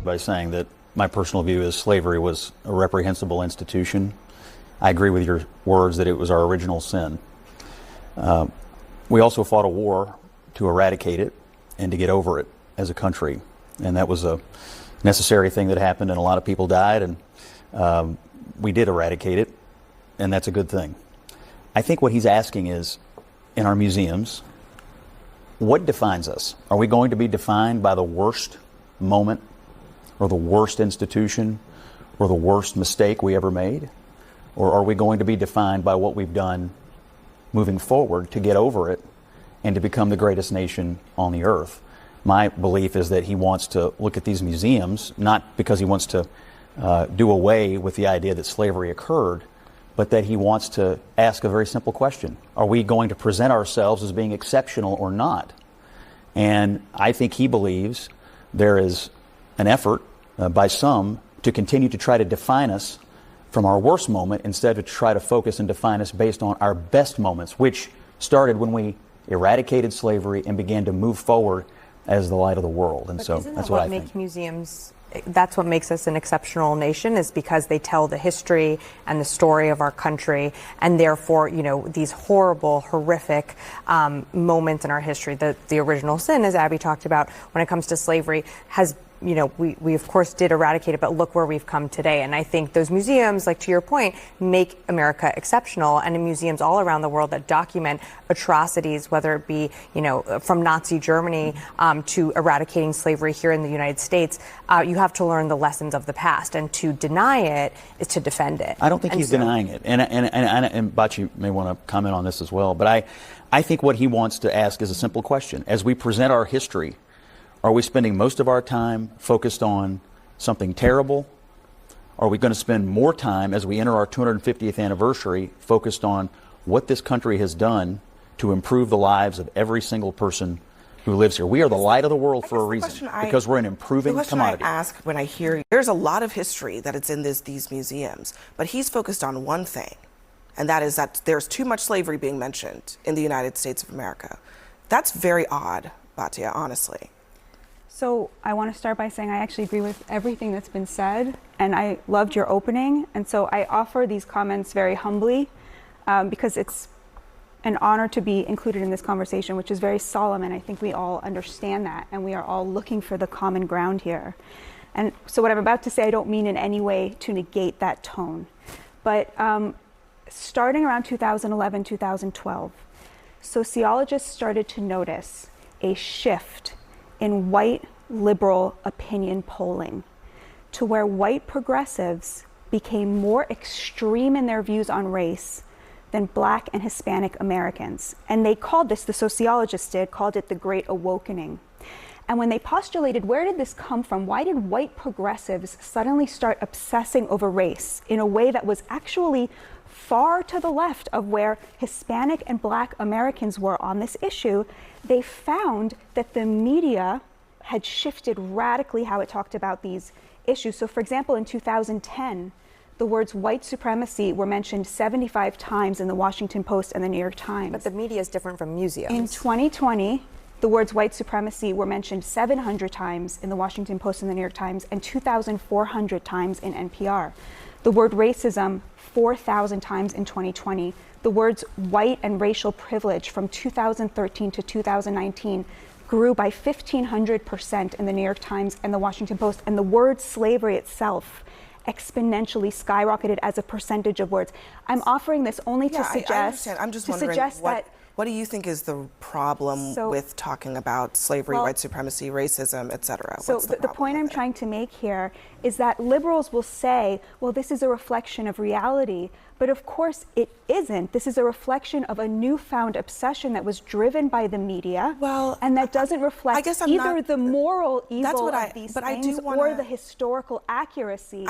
by saying that my personal view is slavery was a reprehensible institution. I agree with your words that it was our original sin. We also fought a war to eradicate it and to get over it as a country. And that was a necessary thing that happened, and a lot of people died, and we did eradicate it, and that's a good thing. I think what he's asking is, in our museums, what defines us? Are we going to be defined by the worst moment or the worst institution or the worst mistake we ever made? Or are we going to be defined by what we've done moving forward to get over it and to become the greatest nation on the earth? My belief is that he wants to look at these museums, not because he wants to do away with the idea that slavery occurred, but that he wants to ask a very simple question. Are we going to present ourselves as being exceptional or not? And I think he believes there is an effort by some to continue to try to define us from our worst moment instead of to try to focus and define us based on our best moments, which started when we eradicated slavery and began to move forward as the light of the world. And so that's what I think. Museums, that's what makes us an exceptional nation, is because they tell the history and the story of our country, and therefore, you know, these horrible, horrific moments in our history. The original sin, as Abby talked about, when it comes to slavery, has, you know, we of course did eradicate it, but look where we've come today. And I think those museums, like to your point, make America exceptional. And in museums all around the world that document atrocities, whether it be, you know, from Nazi Germany to eradicating slavery here in the United States, you have to learn the lessons of the past. And to deny it is to defend it. I don't think he's denying it. And Batya may want to comment on this as well. But I think what he wants to ask is a simple question. As we present our history, are we spending most of our time focused on something terrible? Are we going to spend more time as we enter our 250th anniversary focused on what this country has done to improve the lives of every single person who lives here? We are the light of the world for a reason, because we're an improving commodity. The question I ask when I hear, there's a lot of history that it's in these museums, but he's focused on one thing, and that is that there's too much slavery being mentioned in the United States of America. That's very odd, Batya, honestly. So I want to start by saying I actually agree with everything that's been said, and I loved your opening. And so I offer these comments very humbly because it's an honor to be included in this conversation, which is very solemn, and I think we all understand that, and we are all looking for the common ground here. And so what I'm about to say, I don't mean in any way to negate that tone. But starting around 2011, 2012, sociologists started to notice a shift in white liberal opinion polling to where white progressives became more extreme in their views on race than Black and Hispanic Americans. And they called this, the sociologists did, called it the Great Awakening. And when they postulated, where did this come from? Why did white progressives suddenly start obsessing over race in a way that was actually far to the left of where Hispanic and Black Americans were on this issue? They found that the media had shifted radically how it talked about these issues. So for example, in 2010, the words white supremacy were mentioned 75 times in the Washington Post and the New York Times. But the media is different from museums. In 2020, the words white supremacy were mentioned 700 times in the Washington Post and the New York Times and 2,400 times in NPR. The word racism, 4,000 times in 2020. The words white and racial privilege from 2013 to 2019 grew by 1,500% in the New York Times and the Washington Post. And the word slavery itself exponentially skyrocketed as a percentage of words. I'm offering this only to suggest, I understand. I'm just wondering what do you think is the problem with talking about slavery, white supremacy, racism, et cetera? So the point I'm trying to make here is that liberals will say, well, this is a reflection of reality. But of course it isn't. This is a reflection of a newfound obsession that was driven by the media, and that doesn't reflect either the moral evil of these things or the historical accuracy